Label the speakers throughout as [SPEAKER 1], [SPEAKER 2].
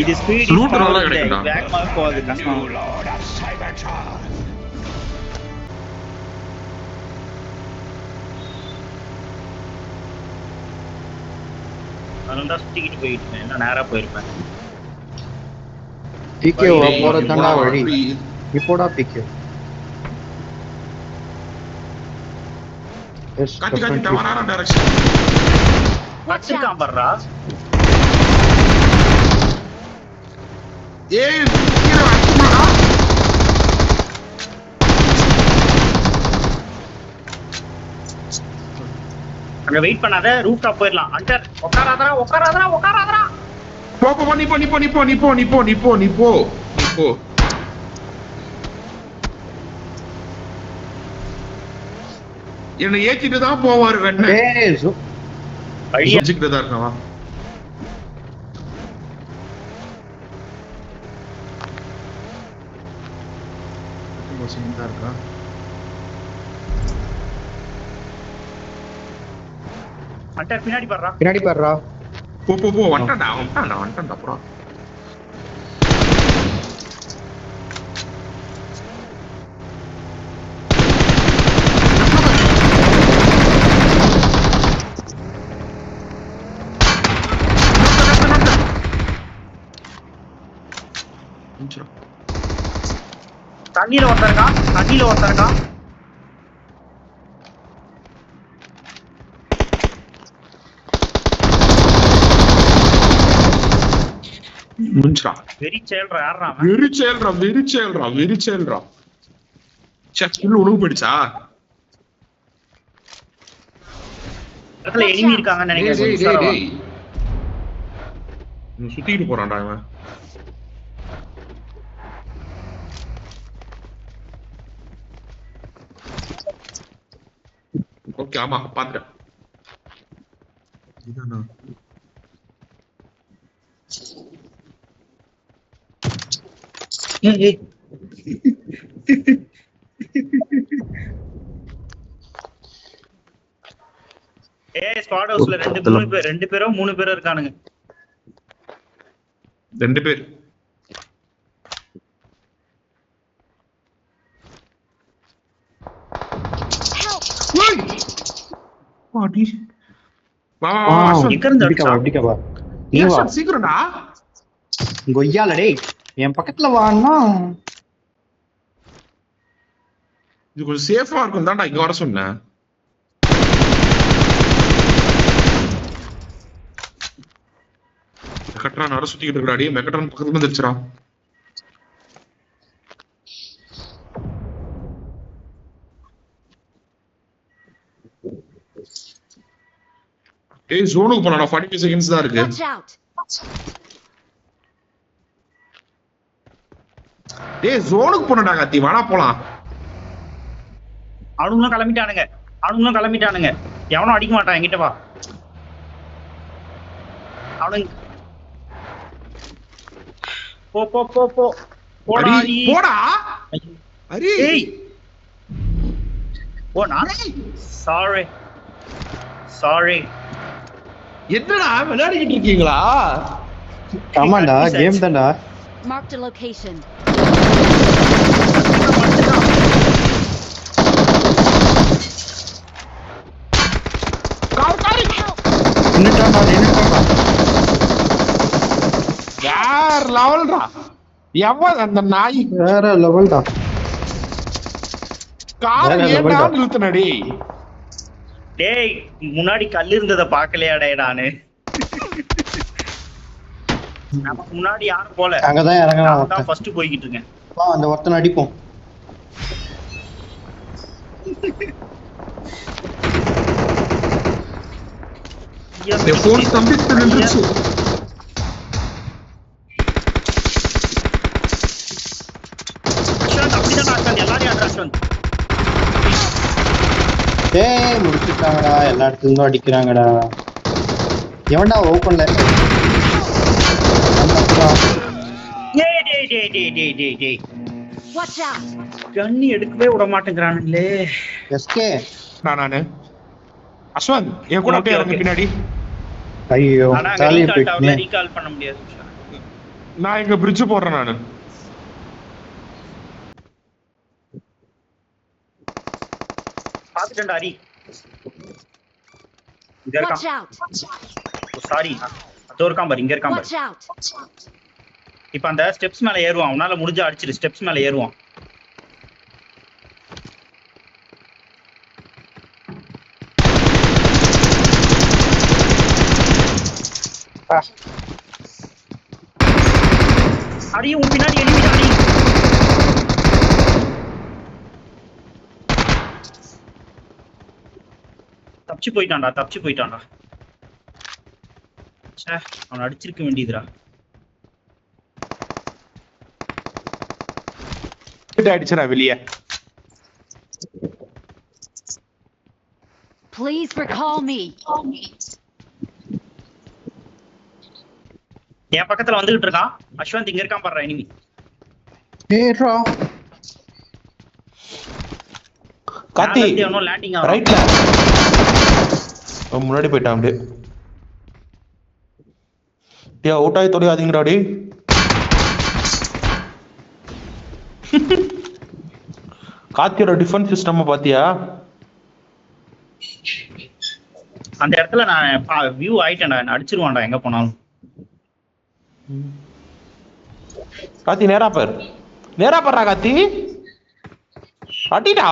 [SPEAKER 1] இது speed
[SPEAKER 2] loot நல்லா கிடைக்கும்டா.
[SPEAKER 1] வேகமா போகுது கஷ்டம். அதனால சுத்திக்கிட்டு போயிட்டு என்ன நேரா போயிருப்பேன்.
[SPEAKER 3] பிகே போறதுதான்டா வழி. இப்போடா பிகே. எஸ்
[SPEAKER 2] காட்டி காட்டி தவறான டைரக்ஷன்.
[SPEAKER 1] வச்சிருக்கான் பர்றா.
[SPEAKER 2] ஏய் கீழ அடிச்சுமாடா.
[SPEAKER 1] அங்க வெயிட் பண்ணாத, ரூஃப் டாப் போயிரலாம். அண்டர் உட்காராதடா.
[SPEAKER 2] போ போ நீ போ. என்ன ஏத்திட்டு தான் போவாரு வெண்ண.
[SPEAKER 3] ஏய்
[SPEAKER 1] வழியா
[SPEAKER 2] அடிச்சிட்டு தான் இருக்கவா. மோசமா இருக்கா.
[SPEAKER 1] அண்டர் பின்னாடி பர்றா.
[SPEAKER 3] பின்னாடி பாருடா.
[SPEAKER 2] போ வந்துட்டான்டா அப்புறம்.
[SPEAKER 1] தண்ணியில ஒருத்தருக்கான்.
[SPEAKER 2] முடிஞ்சிரா.
[SPEAKER 1] வெரி செயல்றா யாரா அவன்?
[SPEAKER 2] வெரி செயல்றா. கில் உணவு போயிடுச்சா?
[SPEAKER 1] இடத்துல எனிமி இருக்காங்கன்னு நினைக்கிறேன்.
[SPEAKER 2] டேய். சுத்திட்டு போறான்டா இவன். ஓகே ஆமா பாத்துட்டேன். இதானா
[SPEAKER 1] ஏய் ஸ்குவாட் ஹவுஸ்ல ரெண்டு பேரோ மூணு பேரோ இருக்கானுங்க.
[SPEAKER 2] 2 பேர். பாடி வா
[SPEAKER 3] அடிக்கவா நீ வா
[SPEAKER 2] சீக்கிரம்டா.
[SPEAKER 3] கொய்யால டேய் என் பக்கத்துல வான்னா.
[SPEAKER 2] இது கொஞ்சம் சேஃபா இருக்கும் தான்டா இங்க வர சொன்னேன். மெக்கட்ரான் நட சுத்திக்கிட்டு இருக்காடி. மெக்கட்ரான் பக்கத்துல வந்துருச்சுடா. ஏய் ஜோனுக்கு போலாம்டா. 45 செகண்ட்ஸ் தான் இருக்கு. டேய் ஜோனுக்கு போனடா கத்தி. வாடா போலாம்.
[SPEAKER 1] அவனுங்களும் கிளம்பிட்டானுங்க. எவனும் அடிக்க மாட்டான். என்கிட்ட வா. அவனுங்க போ
[SPEAKER 2] போடா. அரி
[SPEAKER 1] ஏய் ஓ நானே சாரி
[SPEAKER 2] என்னடா விளையாடிக்கிட்டு இருக்கீங்களா?
[SPEAKER 3] ஆமாண்டா கேம் தான்டா.
[SPEAKER 4] Marked a location.
[SPEAKER 3] நின்னுட்டான்டா.
[SPEAKER 2] வேற லெவல்டா. எவன் அந்த நாய்
[SPEAKER 3] வேற லெவல்டா.
[SPEAKER 2] கார் ஏன்டா நிறுத்துனடி?
[SPEAKER 1] டேய் முன்னாடி கல் இருந்தத பாக்கலையாடே நானு. நமக்கு முன்னாடி யாரும் போல.
[SPEAKER 3] அங்கதான் இறங்கலாம்.
[SPEAKER 1] நான் தான் ஃபர்ஸ்ட் போயிட்டு இருக்கேன்.
[SPEAKER 3] வா அந்த ஒருத்தனை அடிப்போம்.
[SPEAKER 2] என் போன் கம்ப்ளீட் பண்ணிருச்சு.
[SPEAKER 1] அப்படிதான் அஸ்வந்த் எல்லாரையும் அஸ்வந்த்.
[SPEAKER 3] டேய் முடிச்சிட்டாங்கடா. எல்லா இடத்துல இருந்தும் அடிக்கிறாங்கடா. எவன்டா ஓபன்ல
[SPEAKER 1] டேய் வாட்ச் அவுட். கண்ணி எடுக்கவே விட மாட்டேங்கறானுங்களே.
[SPEAKER 3] எஸ்கே
[SPEAKER 2] நானு அஸ்வந்த் என் கூட அப்படியே இறங்கு பின்னாடி.
[SPEAKER 3] ஐயோ
[SPEAKER 1] ஆனா அங்க
[SPEAKER 3] காலியை
[SPEAKER 1] ரீகால் டவர்ல
[SPEAKER 3] போயிட்டு
[SPEAKER 1] ரீகால் பண்ண முடியாது சுஷா.
[SPEAKER 2] நான் இங்க பிரிட்ஜ் போடுறேன் நானு.
[SPEAKER 1] பாத்துட்டேன்டா ஹரி. இங்க
[SPEAKER 4] Watch
[SPEAKER 1] இருக்கான்.
[SPEAKER 4] out!
[SPEAKER 1] சாரி, அதோ இருக்கான் பாரு, இங்க இருக்கான்
[SPEAKER 4] Watch
[SPEAKER 1] பாரு.
[SPEAKER 4] out!
[SPEAKER 1] இப்ப அந்த ஸ்டெப்ஸ் மேல ஏறுவான், உன்னால முடிஞ்சா அடிச்சிரு. ஸ்டெப்ஸ் மேல ஏறுவான். ஹரி உன் பின்னாடி enemy டா ஹரி. தப்பிச்சு போயிட்டான்டா. ச்சே, அவன் அடிச்சிருக்க வேண்டியதுடா.
[SPEAKER 2] அடிச்சடா வெளியே.
[SPEAKER 4] Please recall me.
[SPEAKER 1] என் பக்கத்துல வந்துகிட்டு இருக்கான். அஸ்வந்த் இங்க இருக்கான் பாரு enemy.
[SPEAKER 3] ஏறா
[SPEAKER 5] காத்தி
[SPEAKER 1] லேண்டிங்
[SPEAKER 5] ரைட்ல முன்னாடி போயிட்டான் அப்படியே. டே அவுட் ஆகி தொலையாதீங்கடா டே. காத்தியோட டிஃபென்ஸ் சிஸ்டம் பாத்தியா?
[SPEAKER 1] அந்த இடத்துல நான் வியூ ஆயிட்டேன்டா, என்ன அடிச்சிருவான்டா எங்க போனாலும்.
[SPEAKER 5] காத்தி நேரா பாருடா காத்தி. அடிடா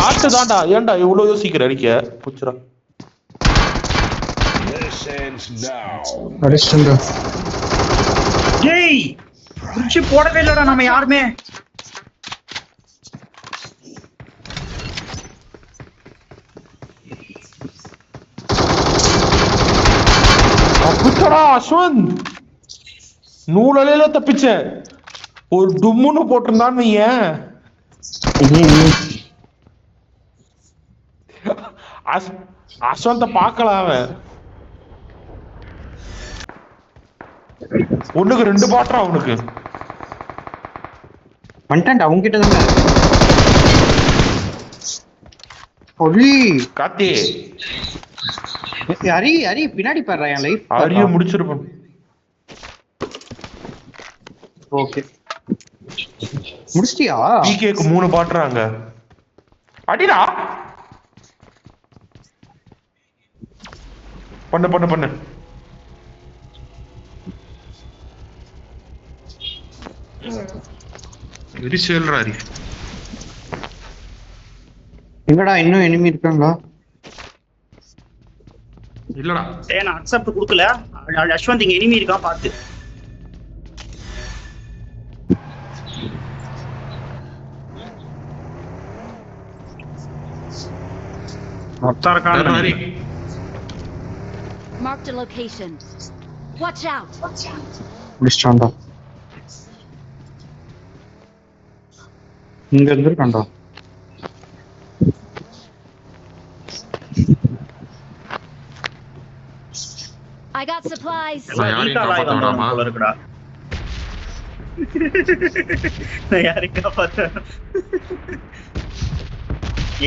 [SPEAKER 5] ஆட்டு தான்டா. ஏன்டா இவ்வளவு யோசிக்கிற? அடிக்க புச்சுரா.
[SPEAKER 3] அடிச்சுடா.
[SPEAKER 1] டேய் பிரிட்ஜ் போடவே இல்லடா நம்ம யாருமே.
[SPEAKER 5] தப்பிச்சடா அஸ்வந்த். நூலையில தப்பிச்சேன். ஒரு டும்முன்னு போட்டிருந்தான் நீ. அஸ்வந்த பாக்கலாம் அவன். ஒண்ணுக்கு 2 பாட்டுறா அவனுக்கு.
[SPEAKER 3] வந்துட்டான்டா அவங்க கிட்ட தானே. ஒல்லி
[SPEAKER 5] காத்தி
[SPEAKER 3] ஹரி ஹரி பின்னாடி பாடுறா என் லைஃப்.
[SPEAKER 5] அரிய முடிச்சிருப்பேன்.
[SPEAKER 3] ஓகே முடிச்சிட்டியா?
[SPEAKER 5] பிகேக்கு 3 பாட்டுறாங்க. அடிடா பண்ணு.
[SPEAKER 2] விரிசேல்ரா ஹரி.
[SPEAKER 3] எங்கடா இன்னும் எனிமி இருக்காங்களா?
[SPEAKER 2] இல்லடா
[SPEAKER 1] டேய் நான் அக்செப்ட் கொடுக்கல. அஸ்வந்த் இங்க enemy இருக்கான் பாத்து. மொத்தம் இருக்கான்
[SPEAKER 2] Hari.
[SPEAKER 4] Marked a location. Watch out!
[SPEAKER 3] முடிச்சிட்டான்டா. இங்க இருந்திருக்கான்டா.
[SPEAKER 4] I got supplies.
[SPEAKER 2] எல்லாம் யாரையும் காப்பாத்த வேணாமா?
[SPEAKER 1] போல இருக்குடா. நான் யாரையும் காப்பாத்த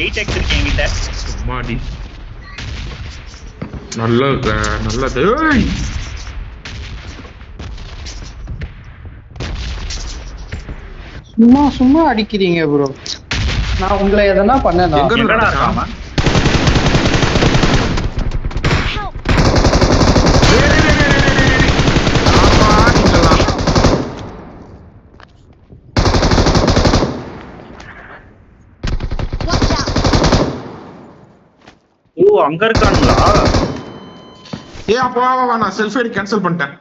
[SPEAKER 1] 8x இருக்கு என்கிட்ட.
[SPEAKER 2] சும்மாடி நல்லது. ஏய்
[SPEAKER 3] சும்மா அடிக்கிறீங்க ப்ரோ. நான் உங்களை எதனா பண்ணேனா?
[SPEAKER 2] எங்க
[SPEAKER 1] எங்கடா
[SPEAKER 2] இருக்கா?
[SPEAKER 1] இருக்கான் அவன்?
[SPEAKER 4] Help! Watch out!
[SPEAKER 1] ஓ அங்க இருக்கானுங்களா?
[SPEAKER 2] அப்போ வா நான் செல்ஃப் ஐடி கேன்சல் பண்ணிட்டேன்.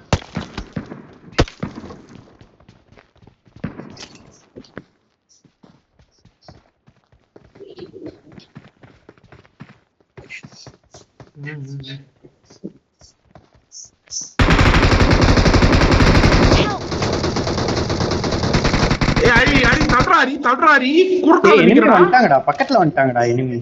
[SPEAKER 2] தள்ளுறாரி குறுக்கால
[SPEAKER 3] எனிமி
[SPEAKER 2] நிக்கிறா.
[SPEAKER 3] வந்துட்டாங்கடா, பக்கத்துல வந்துட்டாங்கடா எனிமி.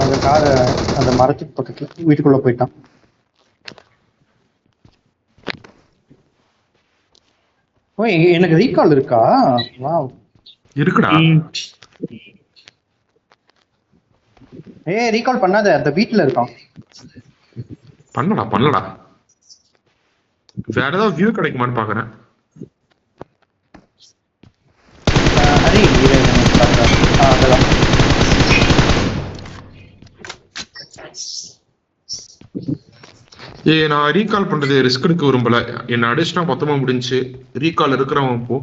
[SPEAKER 3] அந்த காரை அந்த மரத்துக்கு பக்கத்துல வீட்டுக்குள்ள போயிட்டான். ஓ எனக்கு ரீகால் இருக்கா? வாவ்.
[SPEAKER 2] இருக்குடா.
[SPEAKER 3] ரீகால் பண்ணாத, அந்த வீட்ல இருக்கான்.
[SPEAKER 2] பண்ணலடா. வேற ஏதாவது வியூ கிடைக்குமான்னு பாக்குறேன்.
[SPEAKER 3] ஹரி அதெல்லாம்
[SPEAKER 2] நான் ரீகால் பண்றது ரிஸ்க் எடுக்க விரும்பல. என்ன அடிஷனா மொத்தமா முடிஞ்சு ரீகால் இருக்கிறவன் இப்போ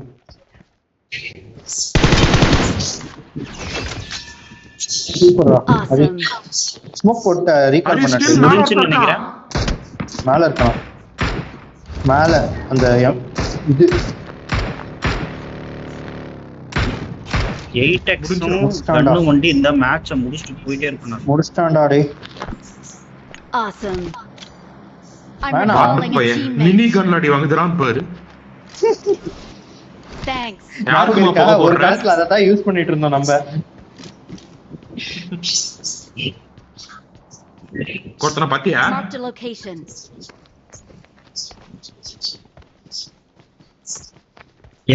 [SPEAKER 4] Awesome.
[SPEAKER 3] ஸ்மோக் போட்டு ரீகால் பண்ணாரு.
[SPEAKER 1] முடிஞ்சுன்னு நினைக்கிறேன்.
[SPEAKER 3] மேல இருக்கான், மேல அந்த இது
[SPEAKER 1] 8x கண்ணு கொண்டு இந்த மேட்சை முடிச்சுட்டு போயிட்டே இருக்கணும்.
[SPEAKER 3] முடிச்சிட்டான்டா டேய்.
[SPEAKER 4] Awesome. I'm
[SPEAKER 3] Mana?
[SPEAKER 4] recalling a
[SPEAKER 2] mini
[SPEAKER 4] teammate.
[SPEAKER 2] கன் அடி வாங்குறான் பாரு.
[SPEAKER 4] Thanks.
[SPEAKER 2] யாருக்குமா
[SPEAKER 3] இருக்கா?
[SPEAKER 2] போக
[SPEAKER 3] ஒரு
[SPEAKER 2] போடுற?
[SPEAKER 3] காலத்துல அதை தான் யூஸ் பண்ணிட்டு இருந்தோம் நம்ம.
[SPEAKER 2] கொத்தனை பாத்தியா?
[SPEAKER 4] Marked a location.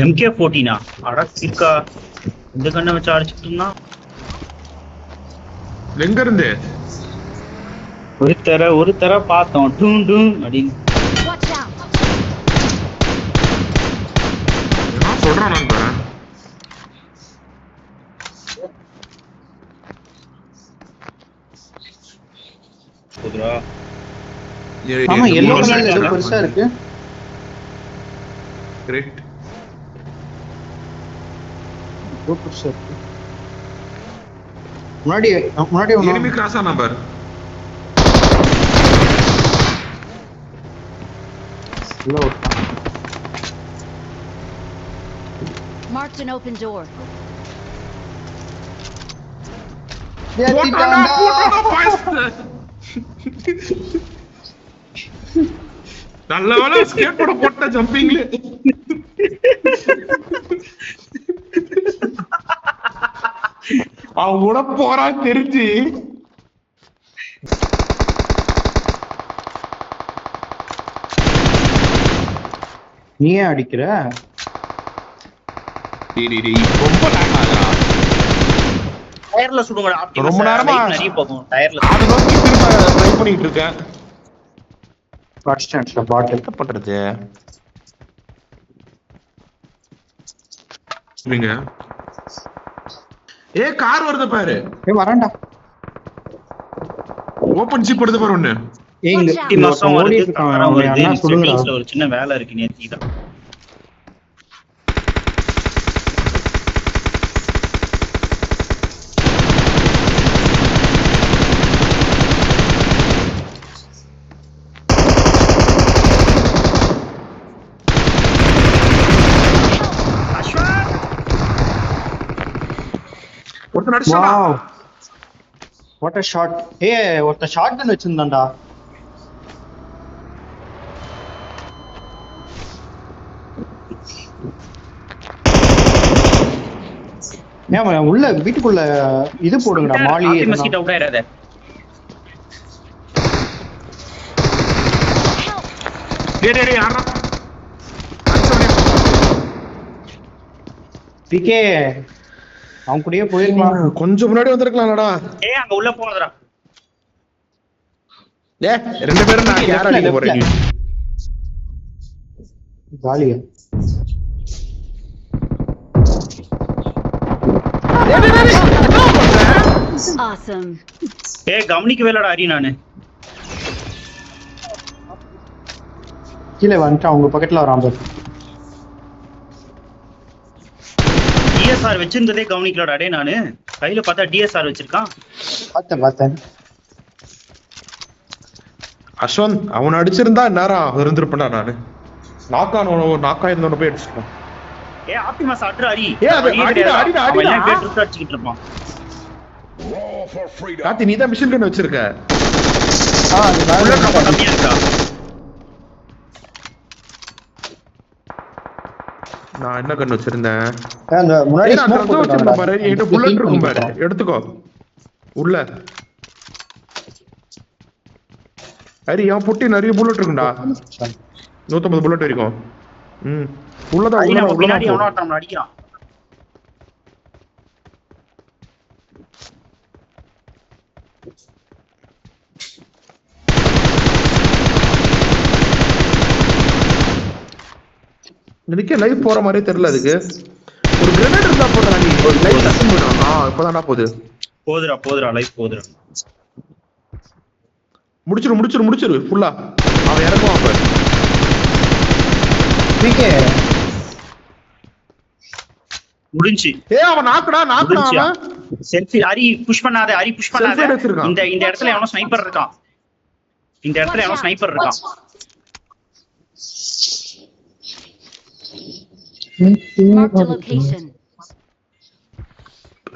[SPEAKER 1] MK14 அட இருக்கா? இந்த கண்ணை வச்சு அடிச்சிட்டு இருந்தான்.
[SPEAKER 2] எங்க இருந்து?
[SPEAKER 1] ஒரு தர பார்த்தோம் டூம் டூம் அப்படின்னு.
[SPEAKER 4] Watch out.
[SPEAKER 2] என்ன சொல்றான் நான் பாரு.
[SPEAKER 1] குதுரா
[SPEAKER 3] ஆமா எல்லோ கலர்ல ஏதோ பெருசா இருக்கு.
[SPEAKER 2] கிரேட்.
[SPEAKER 3] ஏதோ பெருசா இருக்கு. முன்னாடி
[SPEAKER 2] எனிமி கிராஸ் ஆனா பாரு.
[SPEAKER 4] Marked an open door.
[SPEAKER 2] நல்ல வேளை ஸ்கேட் போட போட்ட ஜம்பிங்ல. அவன் கூட போறா தெரிஞ்சு
[SPEAKER 3] நீ ஏன் அடிக்கிற?
[SPEAKER 2] ரொம்ப லேக் ஆகுறா.
[SPEAKER 1] டயர்ல சுடுங்கடா.
[SPEAKER 2] ரொம்ப நேரமா
[SPEAKER 1] நிறைய போகும் டயர்ல.
[SPEAKER 2] அதை நோக்கி திரும்ப ட்ரை பண்ணிட்டு இருக்கேன்.
[SPEAKER 3] அடிச்சிட்டேன்ல பாட்டில்.
[SPEAKER 5] என்ன பண்றது?
[SPEAKER 2] நீங்க கார் வருது பாரு.
[SPEAKER 3] வரேன்டா.
[SPEAKER 2] ஓபன் ஜீப் வருது பாரு ஒண்ணு.
[SPEAKER 3] இங்க
[SPEAKER 1] இந்த மாசம்
[SPEAKER 3] ஓடிட்டு
[SPEAKER 1] வருது.
[SPEAKER 3] இருக்கான்.
[SPEAKER 1] அப்புறம் வருது.
[SPEAKER 3] அண்ணா சொல்லுங்க.
[SPEAKER 1] செட்டிங்ஸ்ல ஒரு சின்ன வேலை இருக்கு நேத்தி தான்.
[SPEAKER 2] ஒருத்தன் அடிச்சானா?
[SPEAKER 3] வாவ். What a shot. ஒருத்த ஷாட் கன் வச்சிருந்தான்டா. ஏன் உள்ள வீட்டுக்குள்ள இது போடுங்கடா மாலி.
[SPEAKER 1] மஸ்கிட் அவுட் ஆயிராத.
[SPEAKER 2] டேய் யாரா?
[SPEAKER 3] பிகே அவன் கூடயே போயிருக்கலாம்.
[SPEAKER 2] கொஞ்சம் முன்னாடி வந்திருக்கலாம்டா.
[SPEAKER 1] அங்க உள்ள போனதுடா.
[SPEAKER 2] ரெண்டு பேரும் நான் யார அடிக்க போறீங்க?
[SPEAKER 3] ஜாலியா.
[SPEAKER 4] Awesome.
[SPEAKER 1] கவனிக்கவே இல்லடா அரி நானு.
[SPEAKER 3] கீழே வந்துட்டான் உங்க பக்கத்துல வரான் பாரு.
[SPEAKER 1] டிஎஸ்ஆர் வச்சிருந்ததே கவனிக்கலடா டேய் நானு. கையில பார்த்தா டிஎஸ்ஆர் வச்சிருக்கான்.
[SPEAKER 3] பார்த்தேன்.
[SPEAKER 2] அஸ்வந்த் அவன் அடிச்சிருந்தா நேரம் இருந்திருப்பேன்டா நானு. நாக்கா இருந்தவன போய் அடிச்சிட்டான்.
[SPEAKER 1] ஆப்டிமஸ் அட்ரா அரி.
[SPEAKER 2] அடிடா.
[SPEAKER 1] அவன் பேட் ரூட் அடிச்சிட்டு இருப்பான்.
[SPEAKER 2] காத்தி நீ தான் மிஷின் கன் வச்சிருக்க.
[SPEAKER 3] அது
[SPEAKER 1] உள்ள கப்ப கம்மியா இருக்கா?
[SPEAKER 2] நான் என்ன கன் வச்சிருந்தேன்?
[SPEAKER 3] அந்த முன்னாடி
[SPEAKER 2] நான்
[SPEAKER 3] ஸ்மோக்
[SPEAKER 2] வச்சிருந்தேன் பாரு. என்கிட்ட புல்லட் இருக்கும் பாரு. எடுத்துக்கோ. உள்ள ஹரி என் பொட்டி நிறைய புல்லட் இருக்குண்டா 150 புல்லட் இருக்கும். உள்ளதான்
[SPEAKER 1] ஹரி நம்ம
[SPEAKER 2] உள்ளதான்
[SPEAKER 1] பின்னாடி எவனோ
[SPEAKER 2] உள்ளதான்
[SPEAKER 1] ஒருத்தன் நம்மள அடிக்கிறான்.
[SPEAKER 2] எனக்கே லைவ் போற மாதிரியே தெரியல. அதுக்கு ஒரு கிரனேட் இருந்தா போடுறா நீ. லைவ் கஷ்டம் போடுறான். இப்பதான்டா போகுது.
[SPEAKER 1] போதுடா லைஃப் போதுடா.
[SPEAKER 2] முடிச்சிரு ஃபுல்லா. அவன் இறங்குவான் அப்ப.
[SPEAKER 3] பிகே
[SPEAKER 1] முடிஞ்சு.
[SPEAKER 2] அவன் நாக்குடா அவன்.
[SPEAKER 1] செல்ஃபி ஹரி புஷ் பண்ணாத.
[SPEAKER 2] Selfie எடுத்திருக்கான்.
[SPEAKER 1] இந்த இடத்துல எவனோ ஸ்னைப்பர் இருக்கான்.
[SPEAKER 4] Marked a location.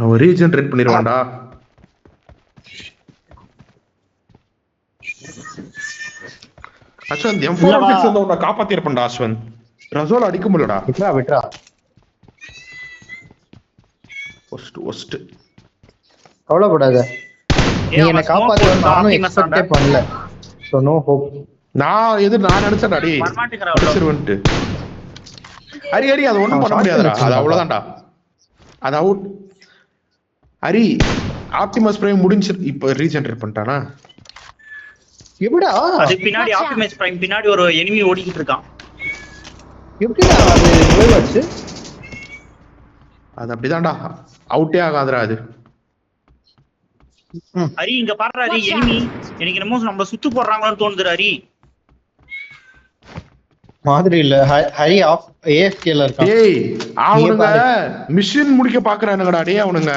[SPEAKER 2] அவன் ரீஜெனரேட் பண்ணிடுவான்டா. அஸ்வந்த் M416 வந்து உன்னை காப்பாத்திருப்பேன்டா அஸ்வந்த். ரசோல் அடிக்க முடியலடா.
[SPEAKER 3] விட்ரா
[SPEAKER 2] ஒஸ்ட்
[SPEAKER 3] கவலைப்படாத. நீ என்ன காப்பாத்துவேன்னு நானும் எக்ஸ்பெக்டே பண்ணல. So no hope.
[SPEAKER 2] நான் நினைச்சேன்டா டேய் அடிச்சிருவன்ட்டு. ஹரி அது ஒண்ணும் பண்ண முடியாதுடா. அது அவ்வளவுதான்டா. அது அவுட். ஹரி ஆப்டிமஸ் பிரைம் முடிஞ்சு இப்ப ரீஜெனரேட் பண்ணிட்டானா?
[SPEAKER 3] எப்படிடா
[SPEAKER 1] அது பின்னாடி ஆப்டிமஸ் பிரைம் பின்னாடி ஒரு எனிமி ஓடிக்கிட்டு இருக்கான்.
[SPEAKER 3] எப்படிடா அது நோயாச்சு?
[SPEAKER 2] அது அப்படிதான்டா. அவுட்டே ஆகாதுடா அது.
[SPEAKER 1] ஹரி இங்க பாருடா ஹரி எனிமி. எனக்கு என்னமோ நம்ம சுத்து போடுறாங்கன்னு தோணுதுடா ஹரி.
[SPEAKER 3] மாதிரி இல்ல. ஹரி ஆஃப் ஏஎஃப்கேல இருக்கான்.
[SPEAKER 2] டேய் அவனுங்க மிஷன் முடிக்க பாக்குறானுங்கடா. டேய் அவனுங்க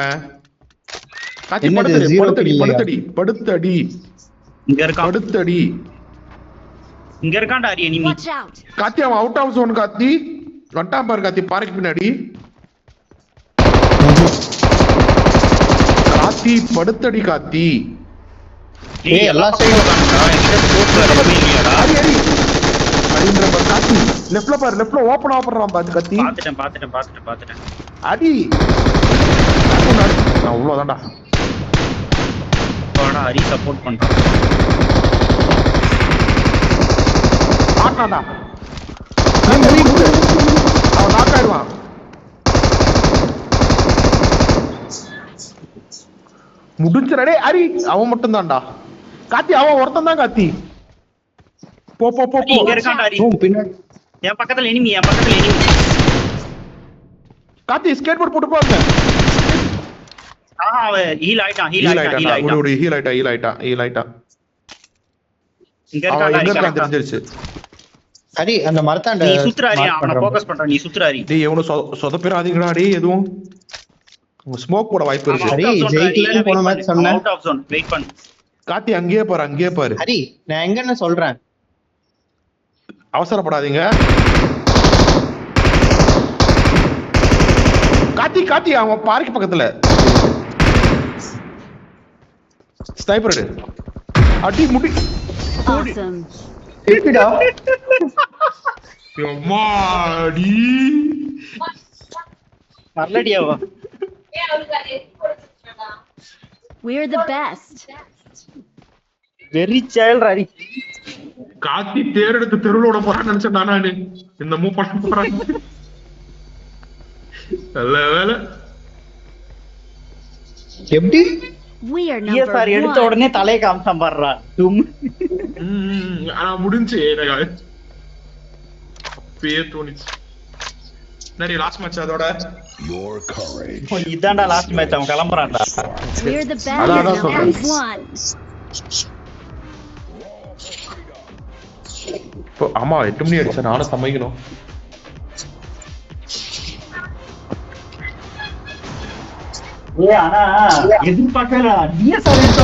[SPEAKER 2] காத்தி படுத்தடி
[SPEAKER 1] இங்க இருக்கான்.
[SPEAKER 2] படுத்தடி
[SPEAKER 1] இங்க இருக்கான்டா ஹரி எனிமி.
[SPEAKER 4] Watch out.
[SPEAKER 2] காத்தி அவன் அவுட் ஆஃப் ஜோன். காத்தி வண்டாம் பாரு. காத்தி பாறைக்கு பின்னாடி. காத்தி படுத்தடி காத்தி.
[SPEAKER 1] டேய் எல்லாம் செய்வாங்கடா. எங்க ஸ்கோப் வரவே இல்லையாடா.
[SPEAKER 2] ஹரி காத்தி லெஃப்ட்ல பாரு. லெஃப்ட்ல ஓபன் ஆபறான் பாத்து காத்தி.
[SPEAKER 1] பாத்துட்டேன்.
[SPEAKER 2] அடி அவ்வளவுதான்டா.
[SPEAKER 1] வாடா ஹரி சப்போர்ட் பண்றான்.
[SPEAKER 2] ஆட்டாடா. அவன் நாக் ஆயிடுவான். முடிஞ்சடே ஹரி. அவன் மட்டும் தான்டா காத்தி. அவன் ஒருத்தன் தான் காத்தி. போ
[SPEAKER 1] இங்க இருக்கான்டா ஹரி.
[SPEAKER 3] பின்னாடி
[SPEAKER 1] என் பக்கத்துல எனிமி.
[SPEAKER 2] காத்தி ஸ்கேட் போர்ட் போட்டு போங்க.
[SPEAKER 1] அவன் ஹீல் ஆயிட்டான்.
[SPEAKER 2] ஹீல் ஆயிட்டான்.
[SPEAKER 1] இங்க
[SPEAKER 2] அவன் எங்க
[SPEAKER 1] இருக்கான்டா.
[SPEAKER 2] இருக்கான் தெரிஞ்சிருச்சு.
[SPEAKER 3] ஹரி அந்த மரத்தாண்ட
[SPEAKER 1] நீ சுத்துறாரி. அவன ஃபோக்கஸ் பண்ற. நீ சுத்துறாரி.
[SPEAKER 2] டேய் எவனோ சொதப்பிராதீங்கடா டேய். எதுவும் ஸ்மோக் போட வாய்ப்பு இருக்கு.
[SPEAKER 3] ஹரி ஜெயிக்கலன்னு போன மேட்ச் சொன்னேன்.
[SPEAKER 1] Out of zone. வெயிட் பண்ணு.
[SPEAKER 2] காத்தி அங்கேயே பாரு.
[SPEAKER 3] ஹரி நான் எங்கன்னு சொல்றேன்.
[SPEAKER 2] அவசரப்படாதீங்க. காத்தி அவன் பாறைக்கு பக்கத்துல. ஸ்னைப்பர் அடி முடி.
[SPEAKER 4] Awesome.
[SPEAKER 3] எப்படிடா
[SPEAKER 2] அம்மாடி
[SPEAKER 1] வரலடியாவா.
[SPEAKER 4] We're the best.
[SPEAKER 1] Very child Hari.
[SPEAKER 2] காத்தி தேரெடுத்து தெருளோட போறான்னு நினைச்சேன் நானு. இந்த மூவ் பண்ண போறான். நல்ல வேலை.
[SPEAKER 3] எப்படி
[SPEAKER 4] We are
[SPEAKER 1] ESR
[SPEAKER 4] number
[SPEAKER 1] எடுத்த
[SPEAKER 4] one.
[SPEAKER 1] உடனே தலைய காமிச்சான் பாருடா.
[SPEAKER 2] ஆனா முடிஞ்சு எனக்கு அப்பயே தோணுச்சு. சரி லாஸ்ட் மேட்ச் அதோட.
[SPEAKER 1] இதான்டா லாஸ்ட் மேட்ச். அவன் கிளம்புறான்டா.
[SPEAKER 4] We're the best.
[SPEAKER 2] அதான்
[SPEAKER 4] Number
[SPEAKER 2] சொல்றேன்.
[SPEAKER 4] one.
[SPEAKER 2] ஆமா 8 மணி ஆயிடுச்சு. நானும் சமைக்கணும்.
[SPEAKER 1] ஆனா எதிர்பார்க்கல. DSR எடுத்த